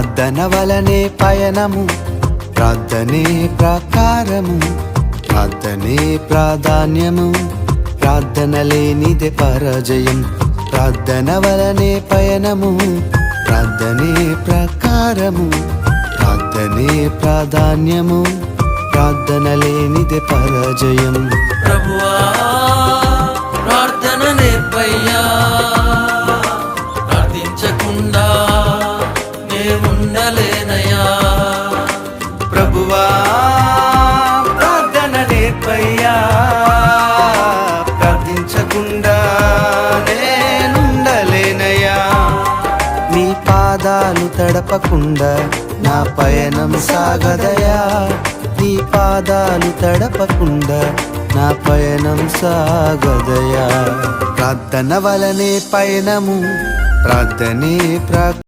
ప్రార్థన వలనే పయనము, ప్రార్థనే ప్రాకారము, ప్రార్థనే ప్రాధాన్యము, ప్రార్థన లేనిదే పరాజయం. ప్రార్థన వలనే పయనము, ప్రార్థనే ప్రాకారము, ప్రార్థనే ప్రాధాన్యము, ప్రార్థన లేనిదే పరాజయం. ప్రభువా ప్రార్థన నేర్పయ్యా, ప్రార్థించకుండా నేనుండలేనయ్యా. ప్రభువా ప్రార్థన నేర్పయ్యా, ప్రార్థించకుండా నేనుండలేనయ్యా. నీ పాదాలు తడపకుండా నా పయనం సాగదయా, నీ పాదాలు తడపకుండా నా పయనం సాగదయా. ప్రార్థన వలనే పయనము, ప్రార్థనే